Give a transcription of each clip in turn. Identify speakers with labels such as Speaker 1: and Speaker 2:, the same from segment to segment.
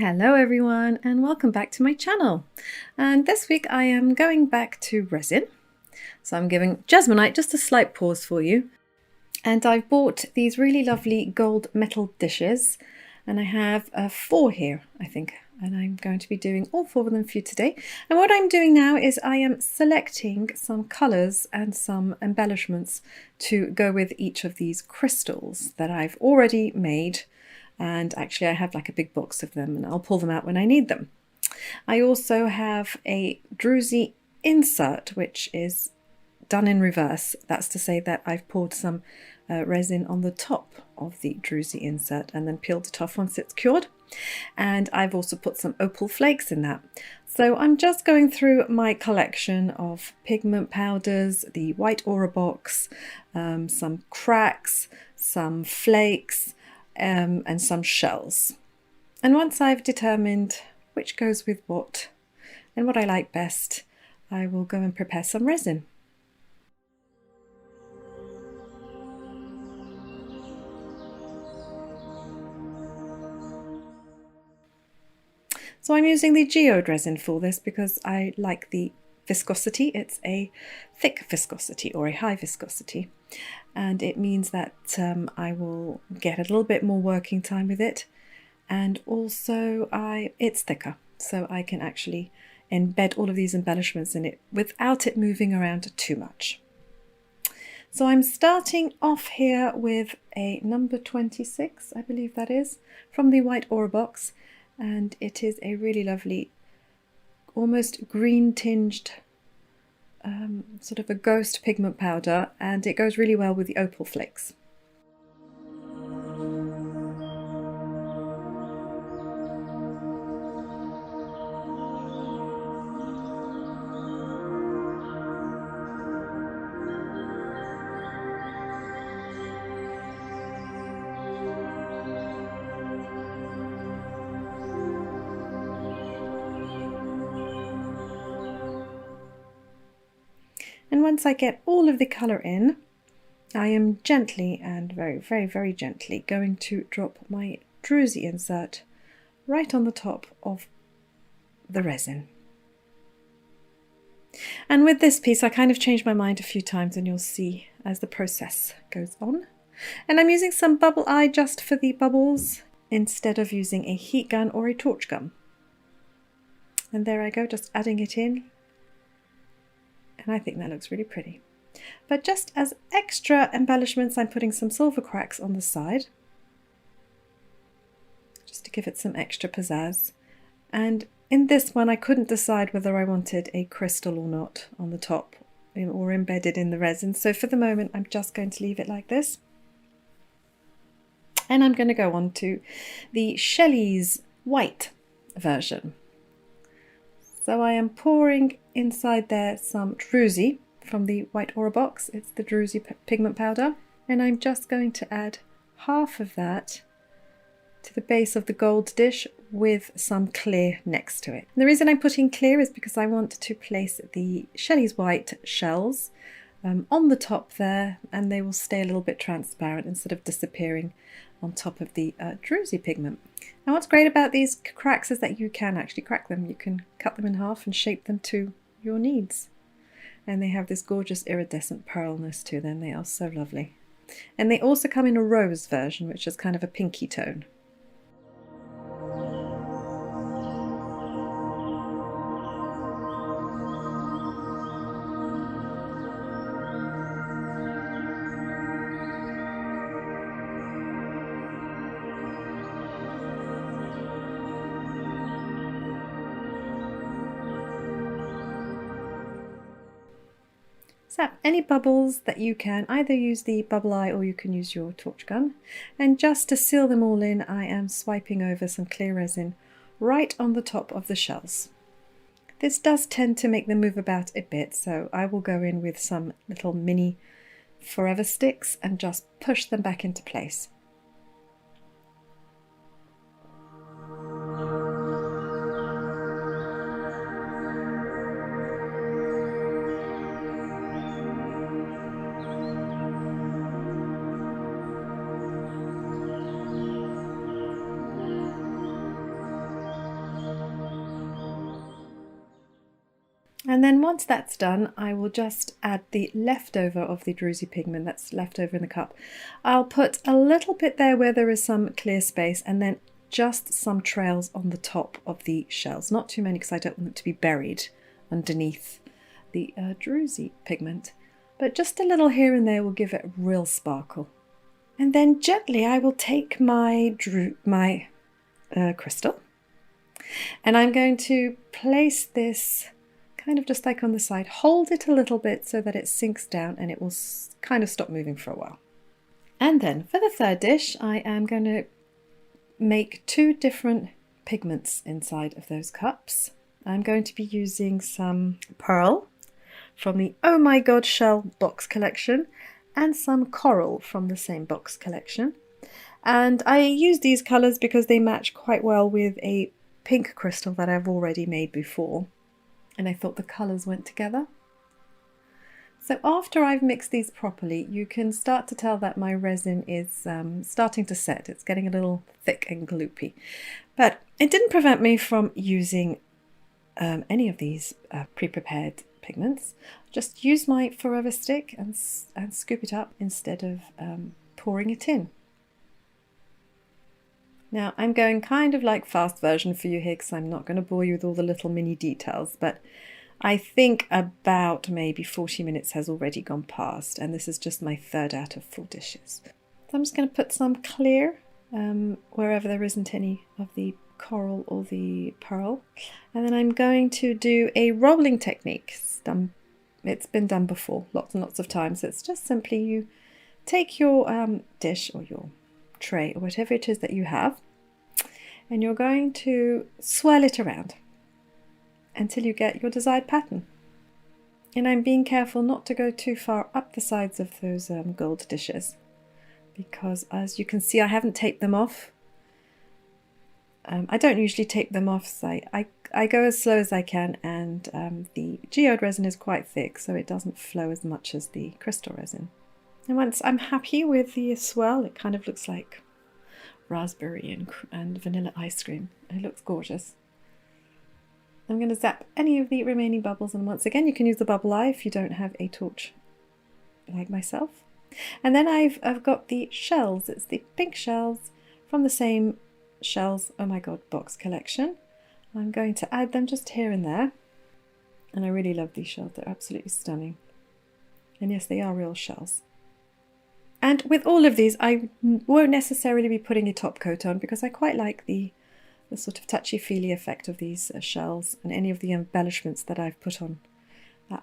Speaker 1: Hello everyone and welcome back to my channel. And this week I am going back to resin. So I'm giving Jesmonite just a slight pause for you. And I've bought these really lovely gold metal dishes. And I have 4 here, I think. And I'm going to be doing all 4 of them for you today. And what I'm doing now is I am selecting some colours and some embellishments to go with each of these crystals that I've already made. And actually I have like a big box of them and I'll pull them out when I need them. I also have a druzy insert which is done in reverse. That's to say that I've poured some resin on the top of the druzy insert and then peeled it off once it's cured. And I've also put some opal flakes in that. So I'm just going through my collection of pigment powders, the white aura box, some cracks, some flakes, and some shells. And once I've determined which goes with what and what I like best, I will go and prepare some resin. So I'm using the geode resin for this because I like the viscosity. It's a thick viscosity or a high viscosity, and it means that I will get a little bit more working time with it, and also it's thicker, so I can actually embed all of these embellishments in it without it moving around too much. So I'm starting off here with a number 26, I believe that is, from the white aura box, and it is a really lovely almost green tinged sort of a ghost pigment powder, and it goes really well with the opal flakes. And once I get all of the colour in, I am gently and very gently going to drop my druzy insert right on the top of the resin. And with this piece I kind of changed my mind a few times, and you'll see as the process goes on. And I'm using some bubble eye just for the bubbles instead of using a heat gun or a torch gun. And there I go, just adding it in. And I think that looks really pretty. But just as extra embellishments, I'm putting some silver cracks on the side, just to give it some extra pizzazz. And in this one I couldn't decide whether I wanted a crystal or not on the top or embedded in the resin, so for the moment I'm just going to leave it like this. And I'm going to go on to the Shelley's white version. So I am pouring inside there some druzy from the white aura box. It's the druzy pigment powder, and I'm just going to add half of that to the base of the gold dish with some clear next to it. And the reason I'm putting clear is because I want to place the Shelley's white shells on the top there, and they will stay a little bit transparent instead of disappearing on top of the druzy pigment. And what's great about these cracks is that you can actually crack them. You can cut them in half and shape them to your needs. And they have this gorgeous iridescent pearlness to them. They are so lovely. And they also come in a rose version, which is kind of a pinky tone. So any bubbles that you can, either use the bubble eye or you can use your torch gun. And just to seal them all in, I am swiping over some clear resin right on the top of the shells. This does tend to make them move about a bit, so I will go in with some little mini forever sticks and just push them back into place. And then once that's done, I will just add the leftover of the druzy pigment that's left over in the cup. I'll put a little bit there where there is some clear space, and then just some trails on the top of the shells. Not too many because I don't want it to be buried underneath the druzy pigment. But just a little here and there will give it a real sparkle. And then gently I will take my crystal, and I'm going to place this kind of just like on the side, hold it a little bit so that it sinks down and it will kind of stop moving for a while. And then for the third dish, I am going to make 2 different pigments inside of those cups. I'm going to be using some pearl from the Oh My God Shell box collection and some coral from the same box collection. And I use these colours because they match quite well with a pink crystal that I've already made before. And I thought the colours went together. So after I've mixed these properly, you can start to tell that my resin is starting to set. It's getting a little thick and gloopy. But it didn't prevent me from using any of these pre-prepared pigments. Just use my forever stick and scoop it up instead of pouring it in. Now I'm going kind of like fast version for you here because I'm not going to bore you with all the little mini details, but I think about maybe 40 minutes has already gone past, and this is just my 3rd out of 4 dishes. So I'm just going to put some clear wherever there isn't any of the coral or the pearl, and then I'm going to do a rolling technique. It's been done before lots and lots of times. It's just simply you take your dish or your tray or whatever it is that you have, and you're going to swirl it around until you get your desired pattern. And I'm being careful not to go too far up the sides of those gold dishes, because as you can see I haven't taped them off. I don't usually tape them off, so I go as slow as I can, and the geode resin is quite thick so it doesn't flow as much as the crystal resin. And once I'm happy with the swirl, it kind of looks like raspberry and vanilla ice cream. It looks gorgeous. I'm going to zap any of the remaining bubbles, and once again you can use the bubble eye if you don't have a torch like myself. And then I've got the shells. It's the pink shells from the same Shells Oh My God box collection. I'm going to add them just here and there, and I really love these shells. They're absolutely stunning, and yes, they are real shells. And with all of these I won't necessarily be putting a top coat on because I quite like the sort of touchy-feely effect of these shells and any of the embellishments that I've put on.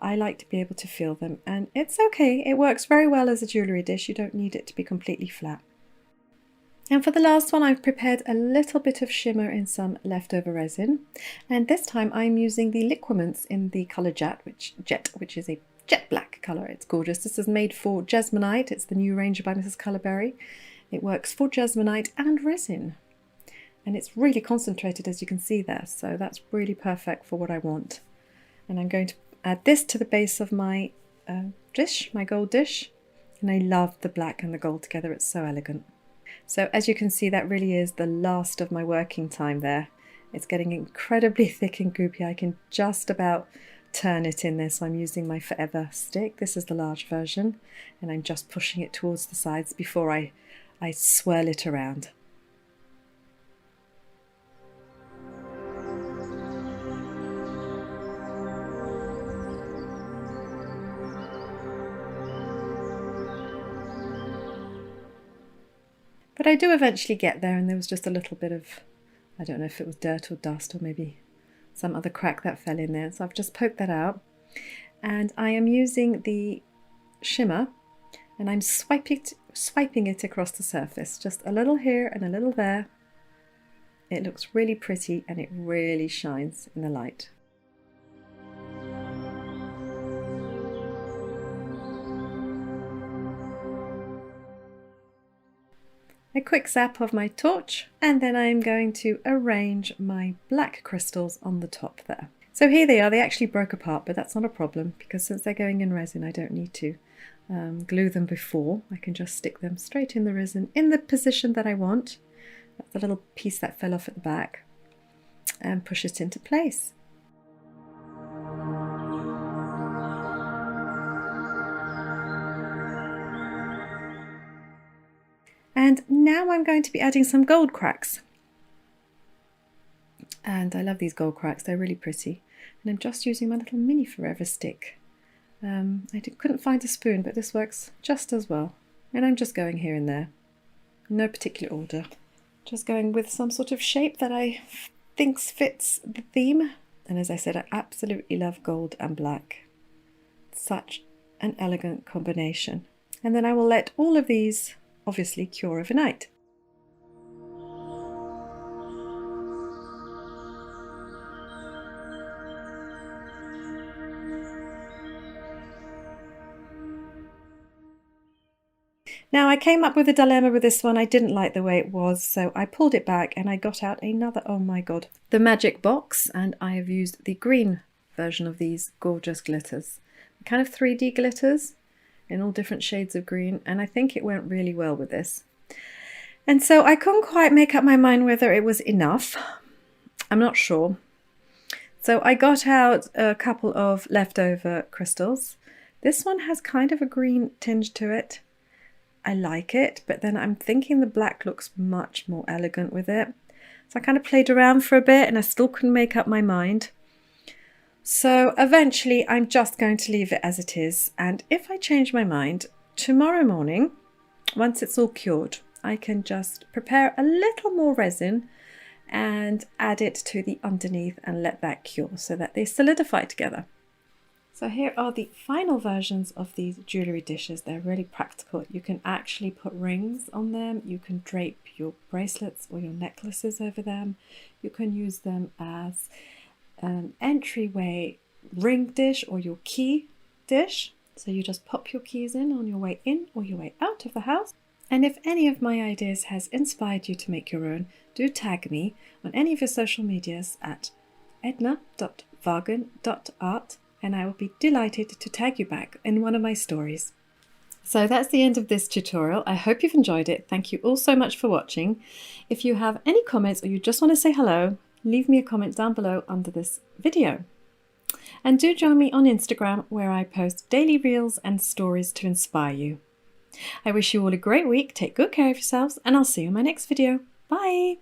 Speaker 1: I like to be able to feel them, and it's okay. It works very well as a jewellery dish. You don't need it to be completely flat. And for the last one, I've prepared a little bit of shimmer in some leftover resin, and this time I'm using the liquiments in the colour Jet, which is a jet black colour. It's gorgeous. This is made for Jesmonite. It's the new range by Mrs. Colourberry. It works for Jesmonite and resin, and it's really concentrated, as you can see there, so that's really perfect for what I want. And I'm going to add this to the base of my dish, my gold dish, and I love the black and the gold together. It's so elegant. So as you can see, that really is the last of my working time there. It's getting incredibly thick and goopy. I can just about turn it in there, so I'm using my forever stick. This is the large version, and I'm just pushing it towards the sides before I swirl it around. But I do eventually get there, and there was just a little bit of, I don't know if it was dirt or dust or maybe some other crack that fell in there. So I've just poked that out, and I am using the shimmer, and I'm swiping it across the surface, just a little here and a little there. It looks really pretty, and it really shines in the light. A quick zap of my torch, and then I'm going to arrange my black crystals on the top there. So here they are. They actually broke apart, but that's not a problem because since they're going in resin, I don't need to glue them before. I can just stick them straight in the resin in the position that I want. That's the little piece that fell off at the back, and push it into place. And now I'm going to be adding some gold cracks. And I love these gold cracks, they're really pretty. And I'm just using my little mini forever stick. Couldn't find a spoon, but this works just as well. And I'm just going here and there, no particular order. Just going with some sort of shape that I think fits the theme. And as I said, I absolutely love gold and black. Such an elegant combination. And then I will let all of these obviously cure overnight. Now I came up with a dilemma with this one. I didn't like the way it was, so I pulled it back and I got out another, oh my god, the magic box, and I have used the green version of these gorgeous glitters. Kind of 3D glitters in all different shades of green, and I think it went really well with this. And so I couldn't quite make up my mind whether it was enough. I'm not sure. So I got out a couple of leftover crystals. This one has kind of a green tinge to it. I like it, but then I'm thinking the black looks much more elegant with it. So I kind of played around for a bit and I still couldn't make up my mind. So eventually I'm just going to leave it as it is, and if I change my mind, tomorrow morning, once it's all cured, I can just prepare a little more resin and add it to the underneath and let that cure so that they solidify together. So here are the final versions of these jewellery dishes. They're really practical. You can actually put rings on them. You can drape your bracelets or your necklaces over them. You can use them as an entryway ring dish or your key dish. So you just pop your keys in on your way in or your way out of the house. And if any of my ideas has inspired you to make your own, do tag me on any of your social medias at edna.vargan.art. and I will be delighted to tag you back in one of my stories. So that's the end of this tutorial. I hope you've enjoyed it. Thank you all so much for watching. If you have any comments or you just want to say hello, leave me a comment down below under this video. And do join me on Instagram, where I post daily reels and stories to inspire you. I wish you all a great week, take good care of yourselves, and I'll see you in my next video. Bye!